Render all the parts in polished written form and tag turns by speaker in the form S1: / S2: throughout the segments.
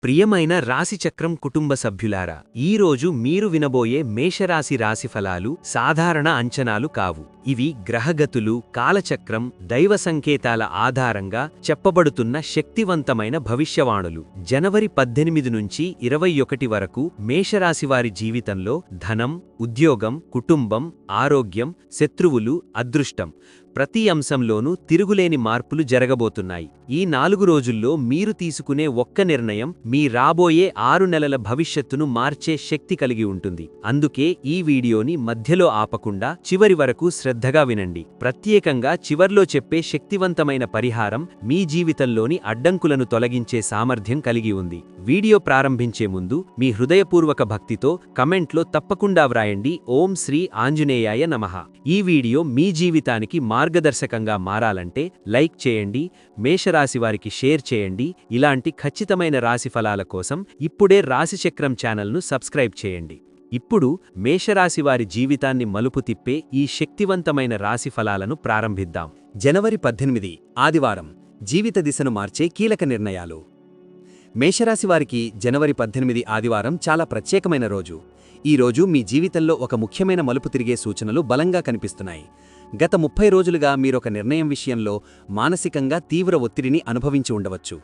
S1: ప్రియమైన రాశిచక్రం కుటుంబ సభ్యులారా, ఈరోజు మీరు వినబోయే మేషరాశి రాశిఫలాలు సాధారణ అంచనాలు కావు. ఇవి గ్రహగతులు, కాలచక్రం, దైవ సంకేతాల ఆధారంగా చెప్పబడుతున్న శక్తివంతమైన భవిష్యవాణులు. జనవరి 18 నుంచి 21 వరకు మేషరాశివారి జీవితంలో ధనం, ఉద్యోగం, కుటుంబం, ఆరోగ్యం, శత్రువులు, అదృష్టం ప్రతి అంశంలోనూ తిరుగులేని మార్పులు జరగబోతున్నాయి. ఈ 4 రోజుల్లో మీరు తీసుకునే ఒక్క నిర్ణయం మీ రాబోయే 6 నెలల భవిష్యత్తును మార్చే శక్తి కలిగి ఉంటుంది. అందుకే ఈ వీడియోని మధ్యలో ఆపకుండా చివరి వరకు శ్రద్ధగా వినండి. ప్రత్యేకంగా చివర్లో చెప్పే శక్తివంతమైన పరిహారం మీ జీవితంలోని అడ్డంకులను తొలగించే సామర్థ్యం కలిగి ఉంది. వీడియో ప్రారంభించే ముందు మీ హృదయపూర్వక భక్తితో కమెంట్లో తప్పకుండా వ్రాయండి, ఓం శ్రీ ఆంజనేయాయ నమః. ఈ వీడియో మీ జీవితానికి మార్గదర్శకంగా మారాలంటే లైక్ చేయండి, మేషరాశివారికి షేర్ చేయండి. ఇలాంటి ఖచ్చితమైన రాశిఫలాల కోసం ఇప్పుడే రాశిచక్రం ఛానల్ను సబ్స్క్రైబ్ చేయండి. ఇప్పుడు మేషరాశివారి జీవితాన్ని మలుపు తిప్పే ఈ శక్తివంతమైన రాశిఫలాలను ప్రారంభిద్దాం. జనవరి 18 ఆదివారం, జీవిత దిశను మార్చే కీలక నిర్ణయాలు. మేషరాశివారికి జనవరి 18 ఆదివారం చాలా ప్రత్యేకమైన రోజు. ఈ రోజు మీ జీవితంలో ఒక ముఖ్యమైన మలుపు తిరిగే సూచనలు బలంగా కనిపిస్తున్నాయి. గత 30 రోజులుగా మీరొక నిర్ణయం విషయంలో మానసికంగా తీవ్ర ఒత్తిడిని అనుభవించి ఉండవచ్చు.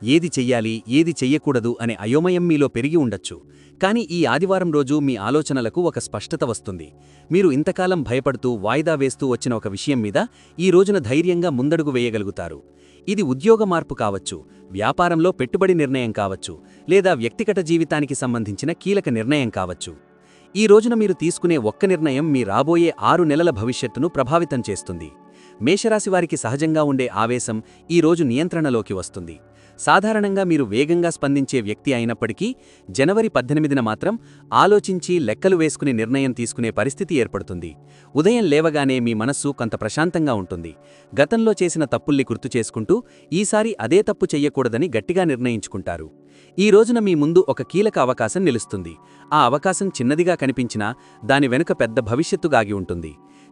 S1: ఏది చెయ్యాలి, ఏది చెయ్యకూడదు అనే అయోమయం మీలో పెరిగి ఉండొచ్చు. కానీ ఈ ఆదివారం రోజు మీ ఆలోచనలకు ఒక స్పష్టత వస్తుంది. మీరు ఇంతకాలం భయపడుతూ వాయిదా వేస్తూ వచ్చిన ఒక విషయం మీద ఈ రోజున ధైర్యంగా ముందడుగు వేయగలుగుతారు. ఇది ఉద్యోగ మార్పు కావచ్చు, వ్యాపారంలో పెట్టుబడి నిర్ణయం కావచ్చు, లేదా వ్యక్తిగత జీవితానికి సంబంధించిన కీలక నిర్ణయం కావచ్చు. ఈ రోజున మీరు తీసుకునే ఒక్క నిర్ణయం మీ రాబోయే 6 నెలల భవిష్యత్తును ప్రభావితం చేస్తుంది. మేషరాశివారికి సహజంగా ఉండే ఆవేశం ఈ రోజు నియంత్రణలోకి వస్తుంది. సాధారణంగా మీరు వేగంగా స్పందించే వ్యక్తి అయినప్పటికీ జనవరి 18న మాత్రం ఆలోచించి లెక్కలు వేసుకుని నిర్ణయం తీసుకునే పరిస్థితి ఏర్పడుతుంది. ఉదయం లేవగానే మీ మనస్సు కొంత ప్రశాంతంగా ఉంటుంది. గతంలో చేసిన తప్పుల్ని గుర్తు చేసుకుంటూ ఈసారి అదే తప్పు చెయ్యకూడదని గట్టిగా నిర్ణయించుకుంటారు. ఈ రోజున మీ ముందు ఒక కీలక అవకాశం నిలుస్తుంది. ఆ అవకాశం చిన్నదిగా కనిపించినా దాని వెనుక పెద్ద భవిష్యత్తు దాగి ఉంటుంది.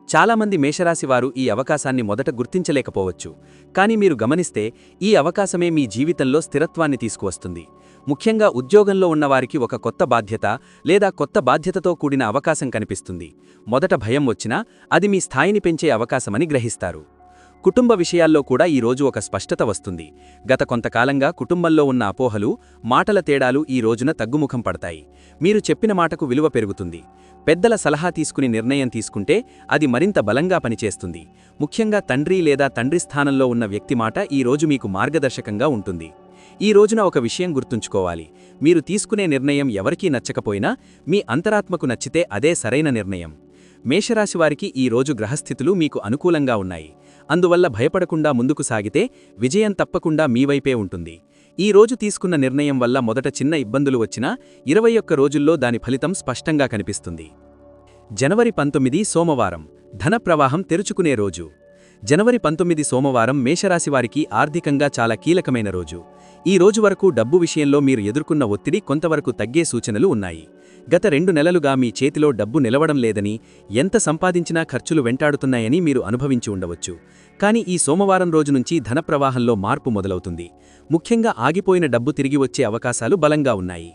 S1: చాలామంది మేషరాశివారు ఈ అవకాశాన్ని మొదట గుర్తించలేకపోవచ్చు. కానీ మీరు గమనిస్తే ఈ అవకాశమే మీ జీవితంలో స్థిరత్వాన్ని తీసుకువస్తుంది. ముఖ్యంగా ఉద్యోగంలో ఉన్నవారికి ఒక కొత్త బాధ్యత లేదా కొత్త బాధ్యతతో కూడిన అవకాశం కనిపిస్తుంది. మొదట భయం వచ్చినా అది మీ స్థాయిని పెంచే అవకాశమని గ్రహిస్తారు. కుటుంబ విషయాల్లో కూడా ఈ రోజు ఒక స్పష్టత వస్తుంది. గత కొంతకాలంగా కుటుంబంలో ఉన్న అపోహలు, మాటల తేడాలు ఈ రోజున తగ్గుముఖం పడతాయి. మీరు చెప్పిన మాటకు విలువ పెరుగుతుంది. పెద్దల సలహా తీసుకుని నిర్ణయం తీసుకుంటే అది మరింత బలంగా పనిచేస్తుంది. ముఖ్యంగా తండ్రి లేదా తండ్రి స్థానంలో ఉన్న వ్యక్తి మాట ఈ రోజు మీకు మార్గదర్శకంగా ఉంటుంది. ఈ రోజున ఒక విషయం గుర్తుంచుకోవాలి. మీరు తీసుకునే నిర్ణయం ఎవరికీ నచ్చకపోయినా మీ అంతరాత్మకు నచ్చితే అదే సరైన నిర్ణయం. మేషరాశివారికి ఈ రోజు గ్రహస్థితులు మీకు అనుకూలంగా ఉన్నాయి. అందువల్ల భయపడకుండా ముందుకు సాగితే విజయం తప్పకుండా మీవైపే ఉంటుంది. ఈ రోజు తీసుకున్న నిర్ణయం వల్ల మొదట చిన్న ఇబ్బందులు వచ్చినా 21 రోజుల్లో దాని ఫలితం స్పష్టంగా కనిపిస్తుంది. జనవరి 19 సోమవారం, ధన ప్రవాహం తెరుచుకునే రోజు. జనవరి 19 సోమవారం మేషరాశివారికి ఆర్థికంగా చాలా కీలకమైన రోజు. ఈ రోజు వరకు డబ్బు విషయంలో మీరు ఎదుర్కొన్న ఒత్తిడి కొంతవరకు తగ్గే సూచనలు ఉన్నాయి. గత 2 నెలలుగా మీ చేతిలో డబ్బు నిలవడం లేదని, ఎంత సంపాదించినా ఖర్చులు వెంటాడుతున్నాయని మీరు అనుభవించి ఉండవచ్చు. కానీ ఈ సోమవారం రోజు నుంచి ధన ప్రవాహంలో మార్పు మొదలవుతుంది. ముఖ్యంగా ఆగిపోయిన డబ్బు తిరిగి వచ్చే అవకాశాలు బలంగా ఉన్నాయి.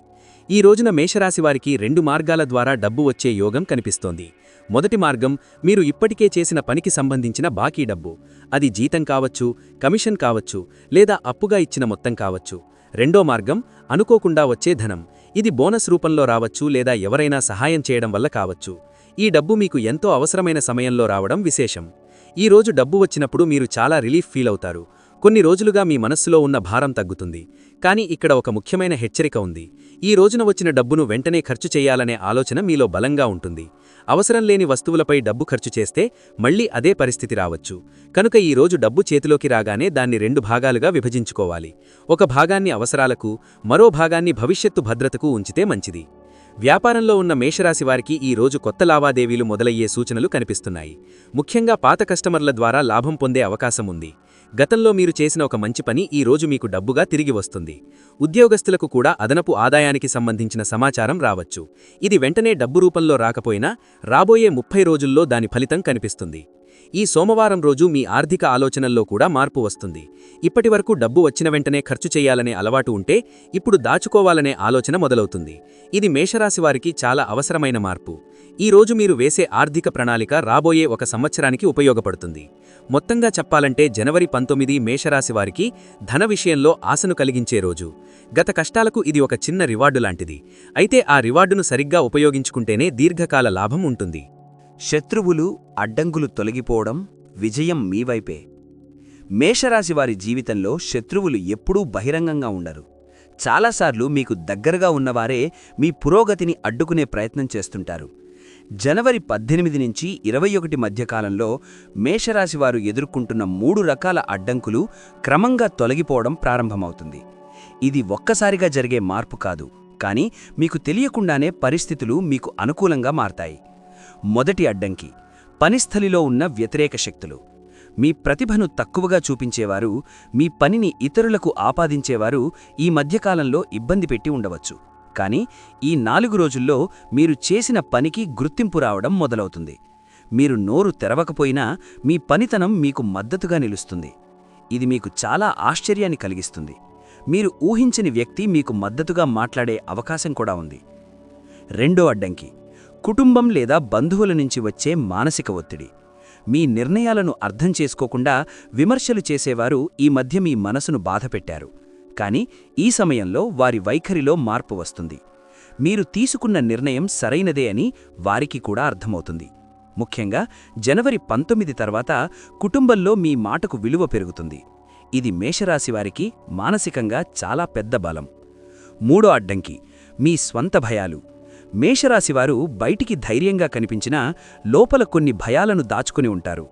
S1: ఈ రోజున మేషరాశివారికి 2 మార్గాల ద్వారా డబ్బు వచ్చే యోగం కనిపిస్తోంది. మొదటి మార్గం, మీరు ఇప్పటికే చేసిన పనికి సంబంధించిన బాకీ డబ్బు. అది జీతం కావచ్చు, కమిషన్ కావచ్చు, లేదా అప్పుగా ఇచ్చిన మొత్తం కావచ్చు. రెండో మార్గం, అనుకోకుండా వచ్చే ధనం. ఇది బోనస్ రూపంలో రావచ్చు లేదా ఎవరైనా సహాయం చేయడం వల్ల కావచ్చు. ఈ డబ్బు మీకు ఎంతో అవసరమైన సమయంలో రావడం విశేషం. ఈ రోజు డబ్బు వచ్చినప్పుడు మీరు చాలా రిలీఫ్ ఫీల్ అవుతారు. కొన్ని రోజులుగా మీ మనస్సులో ఉన్న భారం తగ్గుతుంది. కానీ ఇక్కడ ఒక ముఖ్యమైన హెచ్చరిక ఉంది. ఈ రోజున వచ్చిన డబ్బును వెంటనే ఖర్చు చేయాలనే ఆలోచన మీలో బలంగా ఉంటుంది. అవసరం లేని వస్తువులపై డబ్బు ఖర్చు చేస్తే మళ్లీ అదే పరిస్థితి రావచ్చు. కనుక ఈ రోజు డబ్బు చేతిలోకి రాగానే దాన్ని 2 భాగాలుగా విభజించుకోవాలి. ఒక భాగాన్ని అవసరాలకు, మరో భాగాన్ని భవిష్యత్తు భద్రతకు ఉంచితే మంచిది. వ్యాపారంలో ఉన్న మేషరాశివారికి ఈ రోజు కొత్త లావాదేవీలు మొదలయ్యే సూచనలు కనిపిస్తున్నాయి. ముఖ్యంగా పాత కస్టమర్ల ద్వారా లాభం పొందే అవకాశం ఉంది. గతంలో మీరు చేసిన ఒక మంచి పని ఈ రోజు మీకు డబ్బుగా తిరిగి వస్తుంది. ఉద్యోగస్తులకు కూడా అదనపు ఆదాయానికి సంబంధించిన సమాచారం రావచ్చు. ఇది వెంటనే డబ్బు రూపంలో రాకపోయినా రాబోయే 30 రోజుల్లో దాని ఫలితం కనిపిస్తుంది.
S2: ఈ సోమవారం రోజు మీ ఆర్థిక ఆలోచనల్లో కూడా మార్పు వస్తుంది. ఇప్పటివరకు డబ్బు వచ్చిన వెంటనే ఖర్చు చేయాలనే అలవాటు ఉంటే ఇప్పుడు దాచుకోవాలనే ఆలోచన మొదలవుతుంది. ఇది మేషరాశివారికి చాలా అవసరమైన మార్పు. ఈ రోజు మీరు వేసే ఆర్థిక ప్రణాళిక రాబోయే ఒక సంవత్సరానికి ఉపయోగపడుతుంది. మొత్తంగా చెప్పాలంటే జనవరి 19 మేషరాశివారికి ధన విషయంలో ఆశను కలిగించే రోజు. గత కష్టాలకు ఇది ఒక చిన్న రివార్డు లాంటిది. అయితే ఆ రివార్డును సరిగ్గా ఉపయోగించుకుంటేనే దీర్ఘకాల లాభం ఉంటుంది.
S3: శత్రువులు, అడ్డంకులు తొలగిపోవడం, విజయం మీవైపే. మేషరాశివారి జీవితంలో శత్రువులు ఎప్పుడూ బహిరంగంగా ఉండరు. చాలాసార్లు మీకు దగ్గరగా ఉన్నవారే మీ పురోగతిని అడ్డుకునే ప్రయత్నం చేస్తుంటారు. జనవరి 18 నుంచి 21 మధ్యకాలంలో మేషరాశివారు ఎదుర్కొంటున్న 3 రకాల అడ్డంకులు క్రమంగా తొలగిపోవడం ప్రారంభమవుతుంది. ఇది ఒక్కసారిగా జరిగే మార్పు కాదు, కానీ మీకు తెలియకుండానే పరిస్థితులు మీకు అనుకూలంగా మారతాయి. మొదటి అడ్డంకి పనిస్థలిలో ఉన్న వ్యతిరేక శక్తులు. మీ ప్రతిభను తక్కువగా చూపించేవారు, మీ పనిని ఇతరులకు ఆపాదించేవారు ఈ మధ్యకాలంలో ఇబ్బంది పెట్టి ఉండవచ్చు. కానీ ఈ 4 రోజుల్లో మీరు చేసిన పనికి గుర్తింపు రావడం మొదలవుతుంది. మీరు నోరు తెరవకపోయినా మీ పనితనం మీకు మద్దతుగా నిలుస్తుంది. ఇది మీకు చాలా ఆశ్చర్యాన్ని కలిగిస్తుంది. మీరు ఊహించని వ్యక్తి మీకు మద్దతుగా మాట్లాడే అవకాశం కూడా ఉంది. రెండో అడ్డంకి కుటుంబం లేదా బంధువుల నుంచి వచ్చే మానసిక ఒత్తిడి. మీ నిర్ణయాలను అర్థం చేసుకోకుండా విమర్శలు చేసేవారు ఈ మధ్య మీ మనసును బాధపెట్టారు. కానీ ఈ సమయంలో వారి వైఖరిలో మార్పు వస్తుంది. మీరు తీసుకున్న నిర్ణయం సరైనదే అని వారికి కూడా అర్థమవుతుంది. ముఖ్యంగా జనవరి 19 తర్వాత కుటుంబంలో మీ మాటకు విలువ పెరుగుతుంది. ఇది మేషరాశివారికి మానసికంగా చాలా పెద్ద బలం. మూడో అడ్డంకి మీ స్వంత భయాలు. మేషరాశివారు బయటికి ధైర్యంగా కనిపించినా లోపల కొన్ని భయాలను దాచుకుని ఉంటారు.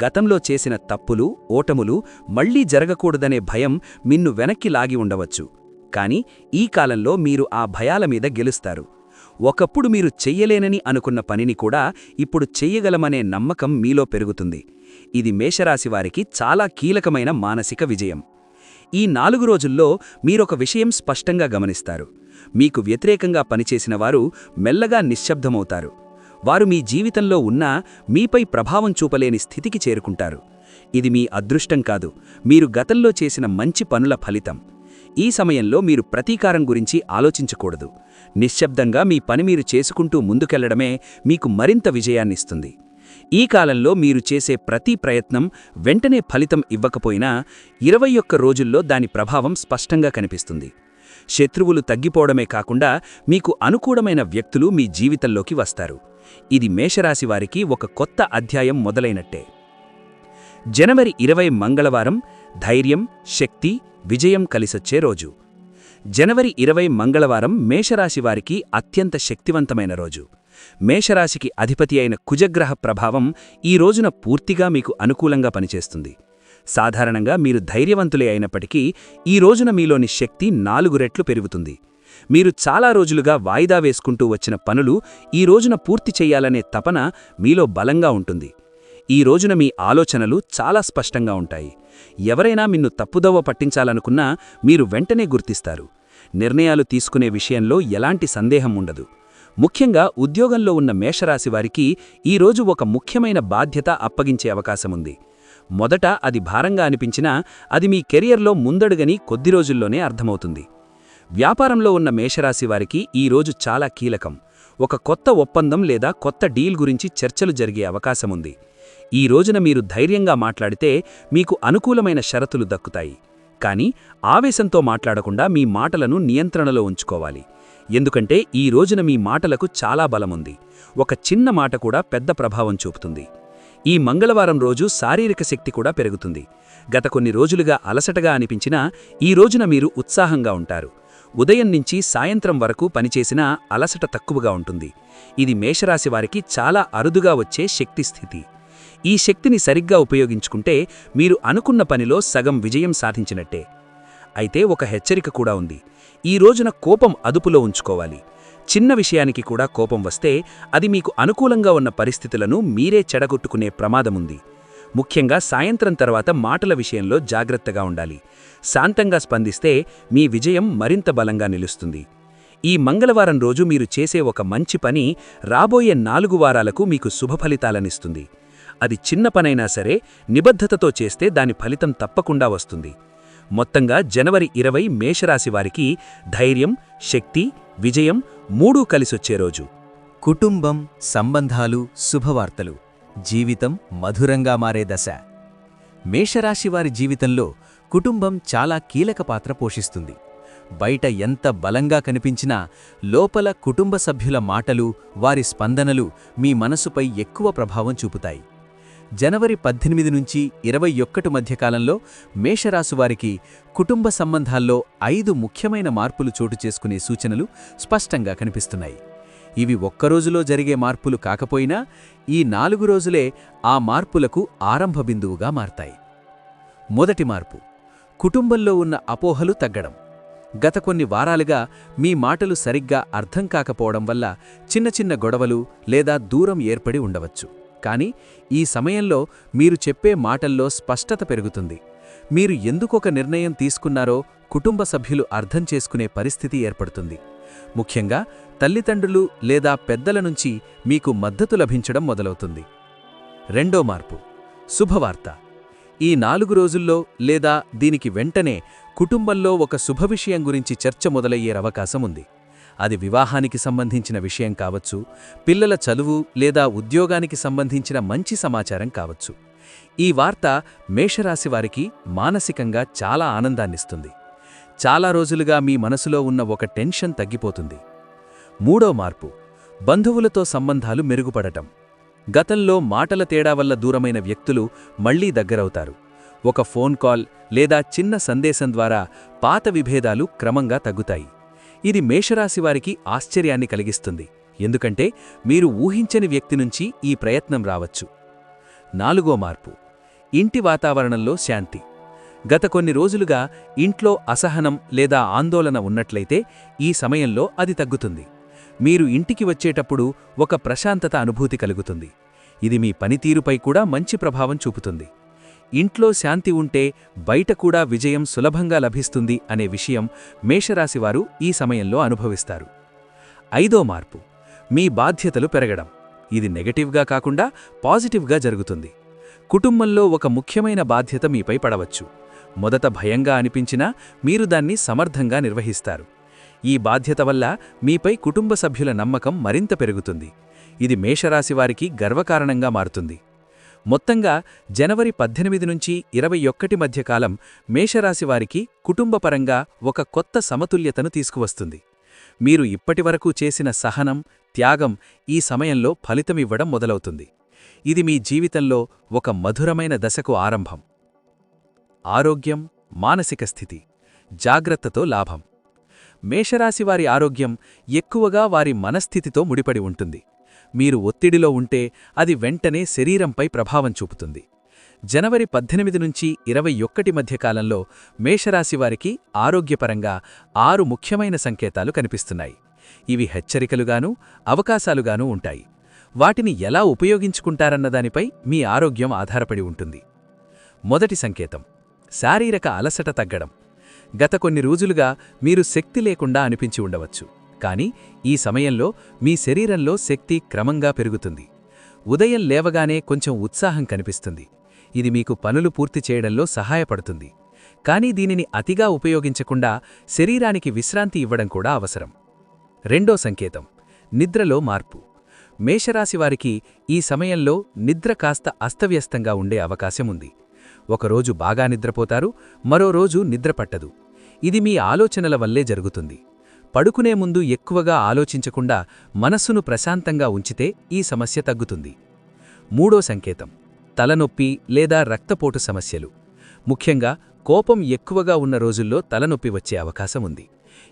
S3: గతంలో చేసిన తప్పులు, ఓటములు మళ్లీ జరగకూడదనే భయం మిన్ను వెనక్కి లాగి ఉండవచ్చు. కాని ఈ కాలంలో మీరు ఆ భయాల మీద గెలుస్తారు. ఒకప్పుడు మీరు చెయ్యలేనని అనుకున్న పనిని కూడా ఇప్పుడు చెయ్యగలమనే నమ్మకం మీలో పెరుగుతుంది. ఇది మేషరాశివారికి చాలా కీలకమైన మానసిక విజయం. ఈ 4 రోజుల్లో మీరొక విషయం స్పష్టంగా గమనిస్తారు. మీకు వ్యతిరేకంగా పనిచేసిన వారు మెల్లగా నిశ్శబ్దమవుతారు. వారు మీ జీవితంలో ఉన్నా మీపై ప్రభావం చూపలేని స్థితికి చేరుకుంటారు. ఇది మీ అదృష్టం కాదు, మీరు గతంలో చేసిన మంచి పనుల ఫలితం. ఈ సమయంలో మీరు ప్రతీకారం గురించి ఆలోచించకూడదు. నిశ్శబ్దంగా మీ పని మీరు చేసుకుంటూ ముందుకెళ్లడమే మీకు మరింత విజయాన్నిస్తుంది. ఈ కాలంలో మీరు చేసే ప్రతి ప్రయత్నం వెంటనే ఫలితం ఇవ్వకపోయినా 21 రోజుల్లో దాని ప్రభావం స్పష్టంగా కనిపిస్తుంది. శత్రువులు తగ్గిపోవడమే కాకుండా మీకు అనుకూలమైన వ్యక్తులు మీ జీవితంలోకి వస్తారు. ఇది మేషరాశివారికి ఒక కొత్త అధ్యాయం మొదలైనట్టే. జనవరి 20 మంగళవారం ధైర్యం, శక్తి, విజయం కలిసొచ్చే రోజు. జనవరి 20 మంగళవారం మేషరాశివారికి అత్యంత శక్తివంతమైన రోజు. మేషరాశికి అధిపతి అయిన కుజగ్రహ ప్రభావం ఈ రోజున పూర్తిగా మీకు అనుకూలంగా పనిచేస్తుంది. సాధారణంగా మీరు ధైర్యవంతులే అయినప్పటికీ ఈ రోజున మీలోని శక్తి 4 రెట్లు పెరుగుతుంది. మీరు చాలా రోజులుగా వాయిదా వేసుకుంటూ వచ్చిన పనులు ఈ రోజున పూర్తి చెయ్యాలనే తపన మీలో బలంగా ఉంటుంది. ఈ రోజున మీ ఆలోచనలు చాలా స్పష్టంగా ఉంటాయి. ఎవరైనా మిన్ను తప్పుదోవ పట్టించాలనుకున్నా మీరు వెంటనే గుర్తిస్తారు. నిర్ణయాలు తీసుకునే విషయంలో ఎలాంటి సందేహం ఉండదు. ముఖ్యంగా ఉద్యోగంలో ఉన్న మేషరాశివారికి ఈరోజు ఒక ముఖ్యమైన బాధ్యత అప్పగించే అవకాశముంది. మొదట అది భారంగా అనిపించినా అది మీ కెరియర్లో ముందడుగని కొద్ది రోజుల్లోనే అర్థమవుతుంది. వ్యాపారంలో ఉన్న మేషరాశివారికి ఈరోజు చాలా కీలకం. ఒక కొత్త ఒప్పందం లేదా కొత్త డీల్ గురించి చర్చలు జరిగే అవకాశముంది. ఈ రోజున మీరు ధైర్యంగా మాట్లాడితే మీకు అనుకూలమైన షరతులు దక్కుతాయి. కానీ ఆవేశంతో మాట్లాడకుండా మీ మాటలను నియంత్రణలో ఉంచుకోవాలి. ఎందుకంటే ఈ రోజున మీ మాటలకు చాలా బలముంది. ఒక చిన్న మాట కూడా పెద్ద ప్రభావం చూపుతుంది. ఈ మంగళవారం రోజు శారీరక శక్తి కూడా పెరుగుతుంది. గత కొన్ని రోజులుగా అలసటగా అనిపించినా ఈ రోజున మీరు ఉత్సాహంగా ఉంటారు. ఉదయం నుంచి సాయంత్రం వరకు పనిచేసినా అలసట తక్కువగా ఉంటుంది. ఇది మేషరాశివారికి చాలా అరుదుగా వచ్చే శక్తి స్థితి. ఈ శక్తిని సరిగ్గా ఉపయోగించుకుంటే మీరు అనుకున్న పనిలో సగం విజయం సాధించినట్టే. అయితే ఒక హెచ్చరిక కూడా ఉంది. ఈ రోజున కోపం అదుపులో ఉంచుకోవాలి. చిన్న విషయానికి కూడా కోపం వస్తే అది మీకు అనుకూలంగా ఉన్న పరిస్థితులను మీరే చెడగొట్టుకునే ప్రమాదముంది. ముఖ్యంగా సాయంత్రం తర్వాత మాటల విషయంలో జాగ్రత్తగా ఉండాలి. శాంతంగా స్పందిస్తే మీ విజయం మరింత బలంగా నిలుస్తుంది. ఈ మంగళవారం రోజు మీరు చేసే ఒక మంచి పని రాబోయే 4 వారాలకు మీకు శుభఫలితాలనిస్తుంది.
S2: అది చిన్న పనైనా సరే నిబద్ధతతో చేస్తే దాని ఫలితం తప్పకుండా వస్తుంది. మొత్తంగా జనవరి 20 మేషరాశివారికి ధైర్యం, శక్తి, విజయం మూడూ కలిసొచ్చే రోజు.
S3: కుటుంబం, సంబంధాలు, శుభవార్తలు, జీవితం మధురంగా మారే దశ. మేషరాశివారి జీవితంలో కుటుంబం చాలా కీలక పాత్ర పోషిస్తుంది. బయట ఎంత బలంగా కనిపించినా లోపల కుటుంబ సభ్యుల మాటలు, వారి స్పందనలు మీ మనసుపై ఎక్కువ ప్రభావం చూపుతాయి. జనవరి 18 నుంచి 21 మధ్యకాలంలో మేషరాశివారికి కుటుంబ సంబంధాల్లో 5 ముఖ్యమైన మార్పులు చోటు చేసుకునే సూచనలు స్పష్టంగా కనిపిస్తున్నాయి. ఇవి ఒక్కరోజులో జరిగే మార్పులు కాకపోయినా ఈ 4 రోజులే ఆ మార్పులకు ఆరంభ బిందువుగా మారతాయి. మొదటి మార్పు, కుటుంబంలో ఉన్న అపోహలు తగ్గడం. గత కొన్ని వారాలుగా మీ మాటలు సరిగ్గా అర్థం కాకపోవడం వల్ల చిన్న చిన్న గొడవలు లేదా దూరం ఏర్పడి ఉండవచ్చు. కానీ ఈ సమయంలో మీరు చెప్పే మాటల్లో స్పష్టత పెరుగుతుంది. మీరు ఎందుకొక నిర్ణయం తీసుకున్నారో కుటుంబ సభ్యులు అర్థం చేసుకునే పరిస్థితి ఏర్పడుతుంది. ముఖ్యంగా తల్లిదండ్రులు లేదా పెద్దల నుంచి మీకు మద్దతు లభించడం మొదలవుతుంది. రెండో మార్పు, శుభవార్త. ఈ 4 రోజుల్లో లేదా దీనికి వెంటనే కుటుంబంలో ఒక శుభవిషయం గురించి చర్చ మొదలయ్యే అవకాశం ఉంది. అది వివాహానికి సంబంధించిన విషయం కావచ్చు, పిల్లల చదువు లేదా ఉద్యోగానికి సంబంధించిన మంచి సమాచారం కావచ్చు. ఈ వార్త మేషరాశివారికి మానసికంగా చాలా ఆనందాన్నిస్తుంది. చాలా రోజులుగా మీ మనసులో ఉన్న ఒక టెన్షన్ తగ్గిపోతుంది. మూడో మార్పు, బంధువులతో సంబంధాలు మెరుగుపడటం. గతంలో మాటల తేడా వల్ల దూరమైన వ్యక్తులు మళ్లీ దగ్గరవుతారు. ఒక ఫోన్ కాల్ లేదా చిన్న సందేశం ద్వారా పాత విభేదాలు క్రమంగా తగ్గుతాయి. ఇది మేషరాశివారికి ఆశ్చర్యాన్ని కలిగిస్తుంది, ఎందుకంటే మీరు ఊహించని వ్యక్తి నుంచి ఈ ప్రయత్నం రావచ్చు. నాలుగో మార్పు, ఇంటి వాతావరణంలో శాంతి. గత కొన్ని రోజులుగా ఇంట్లో అసహనం లేదా ఆందోళన ఉన్నట్లయితే ఈ సమయంలో అది తగ్గుతుంది. మీరు ఇంటికి వచ్చేటప్పుడు ఒక ప్రశాంతత అనుభూతి కలుగుతుంది. ఇది మీ పనితీరుపై కూడా మంచి ప్రభావం చూపుతుంది. ఇంట్లో శాంతి ఉంటే బయట కూడా విజయం సులభంగా లభిస్తుంది అనే విషయం మేషరాశివారు ఈ సమయంలో అనుభవిస్తారు. ఐదో మార్పు, మీ బాధ్యతలు పెరగడం. ఇది నెగటివ్గా కాకుండా పాజిటివ్గా జరుగుతుంది. కుటుంబంలో ఒక ముఖ్యమైన బాధ్యత మీపై పడవచ్చు. మొదట భయంగా అనిపించినా మీరు దాన్ని సమర్థంగా నిర్వహిస్తారు. ఈ బాధ్యత వల్ల మీపై కుటుంబ సభ్యుల నమ్మకం మరింత పెరుగుతుంది. ఇది మేషరాశివారికి గర్వకారణంగా మారుతుంది. మొత్తంగా జనవరి 18 నుంచి 21 మధ్యకాలం మేషరాశివారికి కుటుంబపరంగా ఒక కొత్త సమతుల్యతను తీసుకువస్తుంది. మీరు ఇప్పటివరకు చేసిన సహనం, త్యాగం ఈ సమయంలో ఫలితమివ్వడం మొదలవుతుంది. ఇది మీ జీవితంలో ఒక మధురమైన దశకు ఆరంభం. ఆరోగ్యం, మానసిక స్థితి. జాగ్రత్తతో లాభం. మేషరాశివారి ఆరోగ్యం ఎక్కువగా వారి మనస్థితితో ముడిపడి ఉంటుంది. మీరు ఒత్తిడిలో ఉంటే అది వెంటనే శరీరంపై ప్రభావం చూపుతుంది. జనవరి 18 నుంచి 21 మధ్యకాలంలో మేషరాశివారికి ఆరోగ్యపరంగా 6 ముఖ్యమైన సంకేతాలు కనిపిస్తున్నాయి. ఇవి హెచ్చరికలుగానూ అవకాశాలుగానూ ఉంటాయి. వాటిని ఎలా ఉపయోగించుకుంటారన్నదానిపై మీ ఆరోగ్యం ఆధారపడి ఉంటుంది. మొదటి సంకేతం, శారీరక అలసట తగ్గడం. గత కొన్ని రోజులుగా మీరు శక్తి లేకుండా అనిపించి ఉండవచ్చు, కానీ ఈ సమయంలో మీ శరీరంలో శక్తి క్రమంగా పెరుగుతుంది. ఉదయం లేవగానే కొంచెం ఉత్సాహం కనిపిస్తుంది. ఇది మీకు పనులు పూర్తి చేయడంలో సహాయపడుతుంది. కానీ దీనిని అతిగా ఉపయోగించకుండా శరీరానికి విశ్రాంతి ఇవ్వడం కూడా అవసరం. రెండో సంకేతం, నిద్రలో మార్పు. మేషరాశివారికి ఈ సమయంలో నిద్ర కాస్త అస్తవ్యస్తంగా ఉండే అవకాశం ఉంది. ఒకరోజు బాగా నిద్రపోతారు, మరో రోజు నిద్రపట్టదు. ఇది మీ ఆలోచనల వల్లే జరుగుతుంది. పడుకునే ముందు ఎక్కువగా ఆలోచించకుండా మనస్సును ప్రశాంతంగా ఉంచితే ఈ సమస్య తగ్గుతుంది. మూడో సంకేతం, తలనొప్పి లేదా రక్తపోటు సమస్యలు. ముఖ్యంగా కోపం ఎక్కువగా ఉన్న రోజుల్లో తలనొప్పి వచ్చే అవకాశం ఉంది.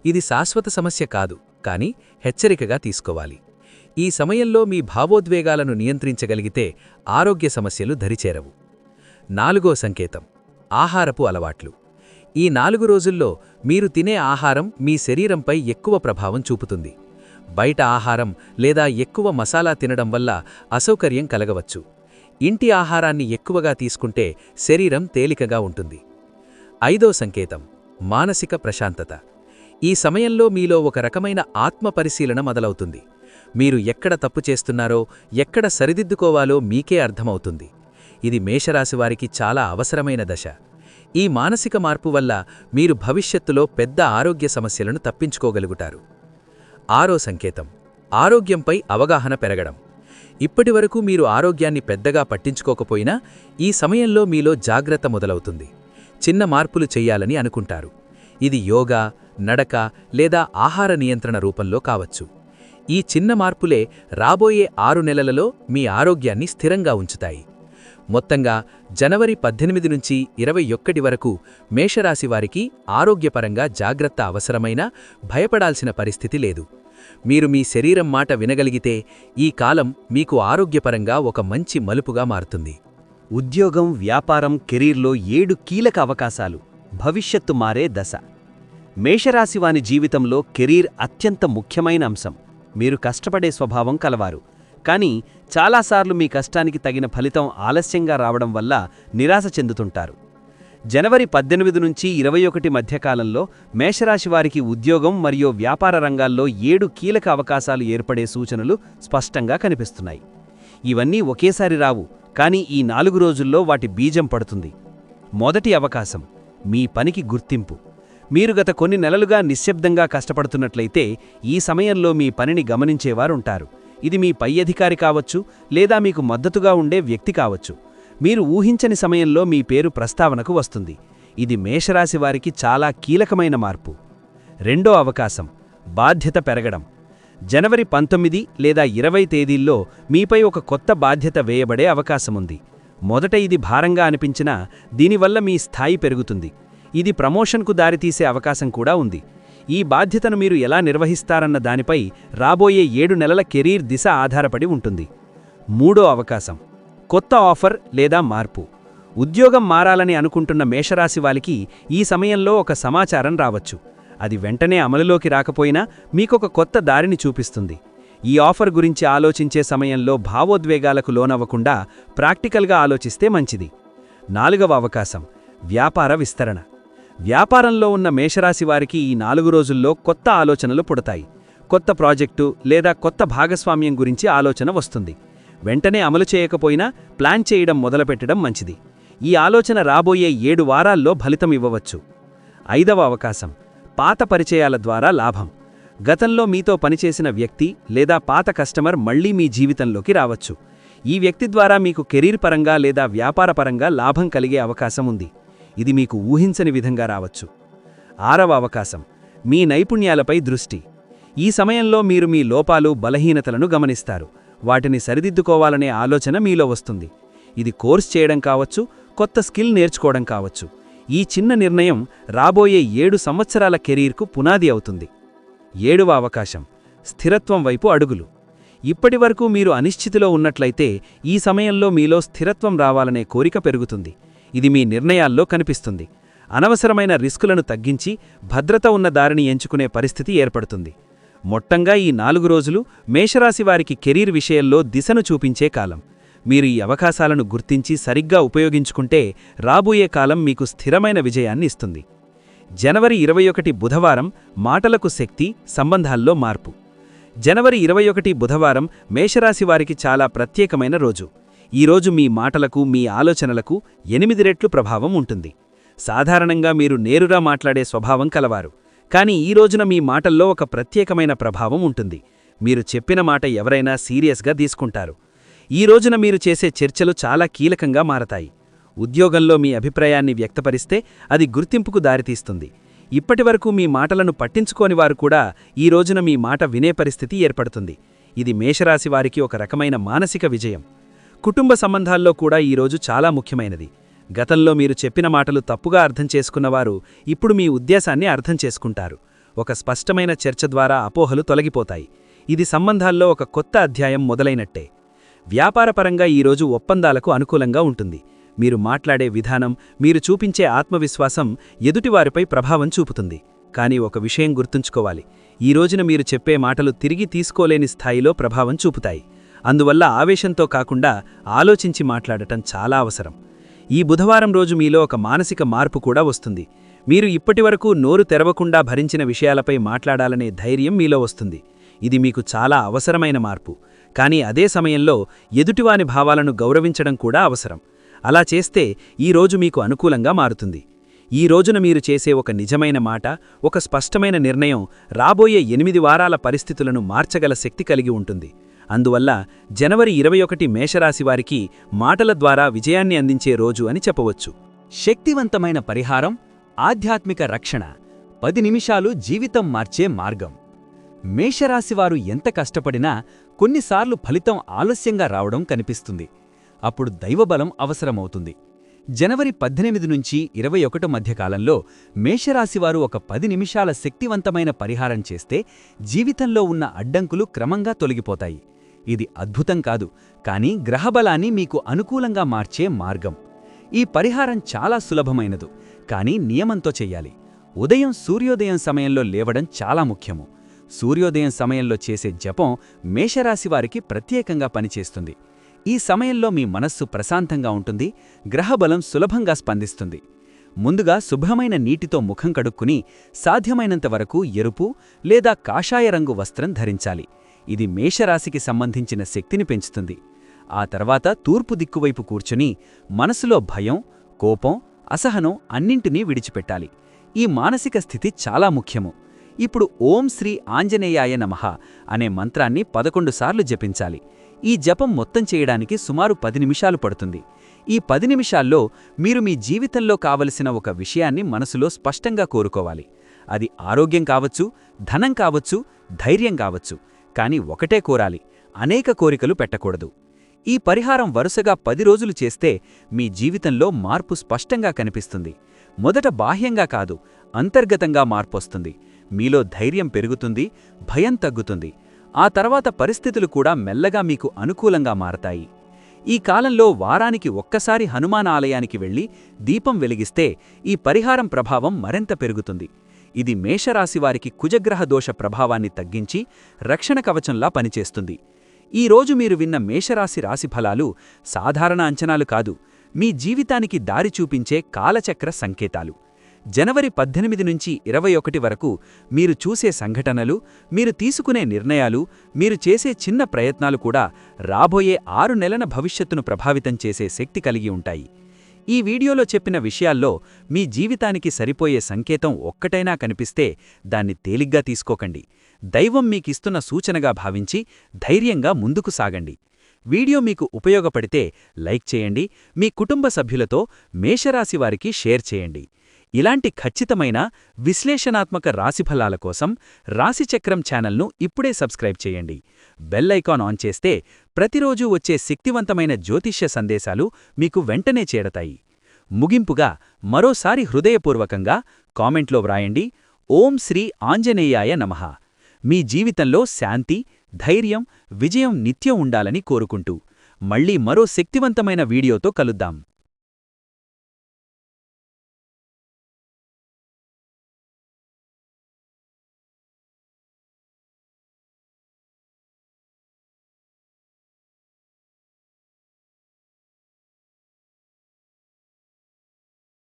S3: ఇది శాశ్వత సమస్య కాదు, కానీ హెచ్చరికగా తీసుకోవాలి. ఈ సమయంలో మీ భావోద్వేగాలను నియంత్రించగలిగితే ఆరోగ్య సమస్యలు దరిచేరవు. నాలుగో సంకేతం, ఆహారపు అలవాట్లు. ఈ 4 రోజుల్లో మీరు తినే ఆహారం మీ శరీరంపై ఎక్కువ ప్రభావం చూపుతుంది. బయట ఆహారం లేదా ఎక్కువ మసాలా తినడం వల్ల అసౌకర్యం కలగవచ్చు. ఇంటి ఆహారాన్ని ఎక్కువగా తీసుకుంటే శరీరం తేలికగా ఉంటుంది. ఐదో సంకేతం, మానసిక ప్రశాంతత. ఈ సమయంలో మీలో ఒక రకమైన ఆత్మపరిశీలన మొదలవుతుంది. మీరు ఎక్కడ తప్పు చేస్తున్నారో, ఎక్కడ సరిదిద్దుకోవాలో మీకే అర్థమవుతుంది.
S2: ఇది మేషరాశివారికి చాలా అవసరమైన దశ. ఈ మానసిక మార్పు వల్ల మీరు భవిష్యత్తులో పెద్ద ఆరోగ్య సమస్యలను తప్పించుకోగలుగుతారు. 6వ సంకేతం ఆరోగ్యంపై అవగాహన పెరగడం. ఇప్పటివరకు మీరు ఆరోగ్యాన్ని పెద్దగా పట్టించుకోకపోయినా ఈ సమయంలో మీలో జాగ్రత్త మొదలవుతుంది. చిన్న మార్పులు చెయ్యాలని అనుకుంటారు. ఇది యోగా, నడక లేదా ఆహార నియంత్రణ రూపంలో కావచ్చు. ఈ చిన్న మార్పులే రాబోయే 6 నెలలలో మీ ఆరోగ్యాన్ని స్థిరంగా ఉంచుతాయి. మొత్తంగా జనవరి 18 నుంచి 21 వరకు మేషరాశివారికి ఆరోగ్యపరంగా జాగ్రత్త అవసరమైన భయపడాల్సిన పరిస్థితి లేదు. మీరు మీ శరీరం మాట వినగలిగితే ఈ కాలం మీకు ఆరోగ్యపరంగా ఒక మంచి మలుపుగా మారుతుంది.
S3: ఉద్యోగం, వ్యాపారం, కెరీర్లో 7 కీలక అవకాశాలు. భవిష్యత్తు మారే దశ. మేషరాశివాని జీవితంలో కెరీర్ అత్యంత ముఖ్యమైన అంశం. మీరు కష్టపడే స్వభావం కలవారు. కానీ చాలాసార్లు మీ కష్టానికి తగిన ఫలితం ఆలస్యంగా రావడం వల్ల నిరాశ చెందుతుంటారు. జనవరి 18 నుంచి 21 మధ్యకాలంలో మేషరాశివారికి ఉద్యోగం మరియు వ్యాపార రంగాల్లో 7 కీలక అవకాశాలు ఏర్పడే సూచనలు స్పష్టంగా కనిపిస్తున్నాయి. ఇవన్నీ ఒకేసారి రావు, కానీ ఈ 4 రోజుల్లో వాటి బీజం పడుతుంది. మొదటి అవకాశం మీ పనికి గుర్తింపు. మీరు గత కొన్ని నెలలుగా నిశ్శబ్దంగా కష్టపడుతున్నట్లయితే ఈ సమయంలో మీ పనిని గమనించేవారుంటారు. ఇది మీ పై అధికారి కావచ్చు, లేదా మీకు మద్దతుగా ఉండే వ్యక్తి కావచ్చు. మీరు ఊహించని సమయంలో మీ పేరు ప్రస్తావనకు వస్తుంది. ఇది మేషరాశివారికి చాలా కీలకమైన మార్పు. రెండో అవకాశం బాధ్యత పెరగడం. జనవరి 19 లేదా 20 తేదీల్లో మీపై ఒక కొత్త బాధ్యత వేయబడే అవకాశముంది. మొదట ఇది భారంగా అనిపించినా దీనివల్ల మీ స్థాయి పెరుగుతుంది. ఇది ప్రమోషన్కు దారితీసే అవకాశం కూడా ఉంది. ఈ బాధ్యతను మీరు ఎలా నిర్వహిస్తారన్న దానిపై రాబోయే 7 నెలల కెరీర్ దిశ ఆధారపడి ఉంటుంది. మూడో అవకాశం కొత్త ఆఫర్ లేదా మార్పు. ఉద్యోగం మారాలని అనుకుంటున్న మేషరాశివారికి ఈ సమయంలో ఒక సమాచారం రావచ్చు. అది వెంటనే అమలులోకి రాకపోయినా మీకొక కొత్త దారిని చూపిస్తుంది. ఈ ఆఫర్ గురించి ఆలోచించే సమయంలో భావోద్వేగాలకు లోనవ్వకుండా ప్రాక్టికల్గా ఆలోచిస్తే మంచిది. నాలుగవ అవకాశం వ్యాపార విస్తరణ. వ్యాపారంలో ఉన్న మేషరాశివారికి ఈ 4 రోజుల్లో కొత్త ఆలోచనలు పుడతాయి. కొత్త ప్రాజెక్టు లేదా కొత్త భాగస్వామ్యం గురించి ఆలోచన వస్తుంది. వెంటనే అమలు చేయకపోయినా ప్లాన్ చేయడం మొదలుపెట్టడం మంచిది. ఈ ఆలోచన రాబోయే 7 వారాల్లో ఫలితం ఇవ్వవచ్చు. ఐదవ అవకాశం పాత పరిచయాల ద్వారా లాభం. గతంలో మీతో పనిచేసిన వ్యక్తి లేదా పాత కస్టమర్ మళ్లీ మీ జీవితంలోకి రావచ్చు. ఈ వ్యక్తి ద్వారా మీకు కెరీర్ పరంగా లేదా వ్యాపార పరంగా లాభం కలిగే అవకాశం ఉంది. ఇది మీకు ఊహించని విధంగా రావచ్చు. ఆరవ అవకాశం మీ నైపుణ్యాలపై దృష్టి. ఈ సమయంలో మీరు మీ లోపాలు, బలహీనతలను గమనిస్తారు. వాటిని సరిదిద్దుకోవాలనే ఆలోచన మీలో వస్తుంది. ఇది కోర్స్ చేయడం కావచ్చు, కొత్త స్కిల్ నేర్చుకోవడం కావచ్చు. ఈ చిన్న నిర్ణయం రాబోయే 7 సంవత్సరాల కెరీర్కు పునాది అవుతుంది. 7వ అవకాశం స్థిరత్వం వైపు అడుగులు. ఇప్పటివరకు మీరు అనిశ్చితిలో ఉన్నట్లయితే ఈ సమయంలో మీలో స్థిరత్వం రావాలనే కోరిక పెరుగుతుంది. ఇది మీ నిర్ణయాల్లో కనిపిస్తుంది. అనవసరమైన రిస్కులను తగ్గించి భద్రత ఉన్న దారిని ఎంచుకునే పరిస్థితి ఏర్పడుతుంది. మొత్తంగా ఈ 4 రోజులు మేషరాశివారికి కెరీర్ విషయంలో దిశను చూపించే కాలం. మీరు ఈ అవకాశాలను గుర్తించి సరిగ్గా ఉపయోగించుకుంటే రాబోయే కాలం మీకు స్థిరమైన విజయాన్ని ఇస్తుంది. జనవరి 21 బుధవారం మాటలకు శక్తి, సంబంధాల్లో మార్పు. జనవరి 21 బుధవారం మేషరాశివారికి చాలా ప్రత్యేకమైన రోజు. ఈరోజు మీ మాటలకు, మీ ఆలోచనలకు 8 రెట్లు ప్రభావం ఉంటుంది. సాధారణంగా మీరు నేరుగా మాట్లాడే స్వభావం కలవారు. కానీ ఈ రోజున మీ మాటల్లో ఒక ప్రత్యేకమైన ప్రభావం ఉంటుంది. మీరు చెప్పిన మాట ఎవరైనా సీరియస్గా తీసుకుంటారు. ఈ రోజున మీరు చేసే చర్చలు చాలా కీలకంగా మారతాయి. ఉద్యోగంలో మీ అభిప్రాయాన్ని వ్యక్తపరిస్తే అది గుర్తింపుకు దారితీస్తుంది. ఇప్పటివరకు మీ మాటలను పట్టించుకోనివారు కూడా ఈ రోజున మీ మాట వినే పరిస్థితి ఏర్పడుతుంది. ఇది మేషరాశివారికి ఒక రకమైన మానసిక విజయం. కుటుంబ సంబంధాల్లో కూడా ఈరోజు చాలా ముఖ్యమైనది. గతంలో మీరు చెప్పిన మాటలు తప్పుగా అర్థం చేసుకున్నవారు ఇప్పుడు మీ ఉద్దేశాన్ని అర్థం చేసుకుంటారు. ఒక స్పష్టమైన చర్చ ద్వారా అపోహలు తొలగిపోతాయి. ఇది సంబంధాల్లో ఒక కొత్త అధ్యాయం మొదలైనట్టే. వ్యాపారపరంగా ఈరోజు ఒప్పందాలకు అనుకూలంగా ఉంటుంది. మీరు మాట్లాడే విధానం, మీరు చూపించే ఆత్మవిశ్వాసం ఎదుటివారిపై ప్రభావం చూపుతుంది. కానీ ఒక విషయం గుర్తుంచుకోవాలి, ఈ రోజున మీరు చెప్పే మాటలు తిరిగి తీసుకోలేని స్థాయిలో ప్రభావం చూపుతాయి. అందువల్ల ఆవేశంతో కాకుండా ఆలోచించి మాట్లాడటం చాలా అవసరం. ఈ బుధవారం రోజు మీలో ఒక మానసిక మార్పు కూడా వస్తుంది. మీరు ఇప్పటివరకు నోరు తెరవకుండా భరించిన విషయాలపై మాట్లాడాలనే ధైర్యం మీలో వస్తుంది. ఇది మీకు చాలా అవసరమైన మార్పు. కానీ అదే సమయంలో ఎదుటివాని భావాలను గౌరవించడం కూడా అవసరం.
S2: అలా చేస్తే ఈరోజు మీకు అనుకూలంగా మారుతుంది. ఈ రోజున మీరు చేసే ఒక నిజమైన మాట, ఒక స్పష్టమైన నిర్ణయం రాబోయే 8 వారాల పరిస్థితులను మార్చగల శక్తి కలిగి ఉంటుంది. అందువల్ల జనవరి 21 మేషరాశివారికి మాటల ద్వారా విజయాన్ని అందించే రోజు అని చెప్పవచ్చు.
S3: శక్తివంతమైన పరిహారం, ఆధ్యాత్మిక రక్షణ, 10 నిమిషాలు జీవితం మార్చే మార్గం. మేషరాశివారు ఎంత కష్టపడినా కొన్నిసార్లు ఫలితం ఆలస్యంగా రావడం కనిపిస్తుంది. అప్పుడు దైవబలం అవసరమవుతుంది. జనవరి 18 నుంచి 21 మధ్యకాలంలో మేషరాశివారు ఒక 10 నిమిషాల శక్తివంతమైన పరిహారం చేస్తే జీవితంలో ఉన్న అడ్డంకులు క్రమంగా తొలగిపోతాయి. ఇది అద్భుతం కాదు, కానీ గ్రహబలాన్ని మీకు అనుకూలంగా మార్చే మార్గం. ఈ పరిహారం చాలా సులభమైనదు, కానీ నియమంతో చెయ్యాలి. ఉదయం సూర్యోదయం సమయంలో లేవడం చాలా ముఖ్యము. సూర్యోదయం సమయంలో చేసే జపం మేషరాశివారికి ప్రత్యేకంగా పనిచేస్తుంది. ఈ సమయంలో మీ మనస్సు ప్రశాంతంగా ఉంటుంది, గ్రహబలం సులభంగా స్పందిస్తుంది. ముందుగా శుభ్రమైన నీటితో ముఖం కడుక్కుని సాధ్యమైనంత వరకు ఎరుపు లేదా కాషాయ రంగు వస్త్రం ధరించాలి. ఇది మేషరాశికి సంబంధించిన శక్తిని పెంచుతుంది. ఆ తర్వాత తూర్పు దిక్కువైపు కూర్చుని మనసులో భయం, కోపం, అసహనం అన్నింటినీ విడిచిపెట్టాలి. ఈ మానసిక స్థితి చాలా ముఖ్యము. ఇప్పుడు ఓం శ్రీ ఆంజనేయాయ నమః అనే మంత్రాన్ని 11 సార్లు జపించాలి. ఈ జపం మొత్తం చేయడానికి సుమారు 10 నిమిషాలు పడుతుంది. ఈ 10 నిమిషాల్లో మీరు మీ జీవితంలో కావలసిన ఒక విషయాన్ని మనసులో స్పష్టంగా కోరుకోవాలి. అది ఆరోగ్యం కావచ్చు, ధనం కావచ్చు, ధైర్యం కావచ్చు. కానీ ఒకటే కోరాలి, అనేక కోరికలు పెట్టకూడదు. ఈ పరిహారం వరుసగా 10 రోజులు చేస్తే మీ జీవితంలో మార్పు స్పష్టంగా కనిపిస్తుంది. మొదట బాహ్యంగా కాదు, అంతర్గతంగా మార్పొస్తుంది. మీలో ధైర్యం పెరుగుతుంది, భయం తగ్గుతుంది. ఆ తర్వాత పరిస్థితులు కూడా మెల్లగా మీకు అనుకూలంగా మారతాయి. ఈ కాలంలో వారానికి ఒక్కసారి హనుమాన్ ఆలయానికి వెళ్లి దీపం వెలిగిస్తే ఈ పరిహారం ప్రభావం మరింత పెరుగుతుంది. ఇది మేషరాశివారికి కుజగ్రహ దోష ప్రభావాన్ని తగ్గించి రక్షణ కవచంలా పనిచేస్తుంది. ఈ రోజు మీరు విన్న మేషరాశి రాశిఫలాలు సాధారణ అంచనాలు కాదు, మీ జీవితానికి దారి చూపించే కాలచక్ర సంకేతాలు. జనవరి 18 నుంచి 21 వరకు మీరు చూసే సంఘటనలు, మీరు తీసుకునే నిర్ణయాలు, మీరు చేసే చిన్న ప్రయత్నాలు కూడా రాబోయే 6 నెలల భవిష్యత్తును ప్రభావితం చేసే శక్తి కలిగి ఉంటాయి. ఈ వీడియోలో చెప్పిన విషయాల్లో మీ జీవితానికి సరిపోయే సంకేతం ఒక్కటైనా కనిపిస్తే దాన్ని తేలిగ్గా తీసుకోకండి. దైవం మీకిస్తున్న సూచనగా భావించి ధైర్యంగా ముందుకు సాగండి. వీడియో మీకు ఉపయోగపడితే లైక్ చేయండి, మీ కుటుంబ సభ్యులతో మేషరాశివారికి షేర్ చేయండి. ఇలాంటి ఖచ్చితమైన విశ్లేషణాత్మక రాశిఫలాల కోసం రాశిచక్రం ఛానల్ను ఇప్పుడే సబ్స్క్రైబ్ చేయండి. బెల్ ఐకాన్ ఆన్ చేస్తే ప్రతిరోజూ వచ్చే శక్తివంతమైన జ్యోతిష్య సందేశాలు మీకు వెంటనే చేరతాయి. ముగింపుగా మరోసారి హృదయపూర్వకంగా కామెంట్లో వ్రాయండి, ఓం శ్రీ ఆంజనేయాయ నమః. మీ జీవితంలో శాంతి, ధైర్యం, విజయం నిత్యం ఉండాలని కోరుకుంటూ మళ్ళీ మరో శక్తివంతమైన వీడియోతో కలుద్దాం.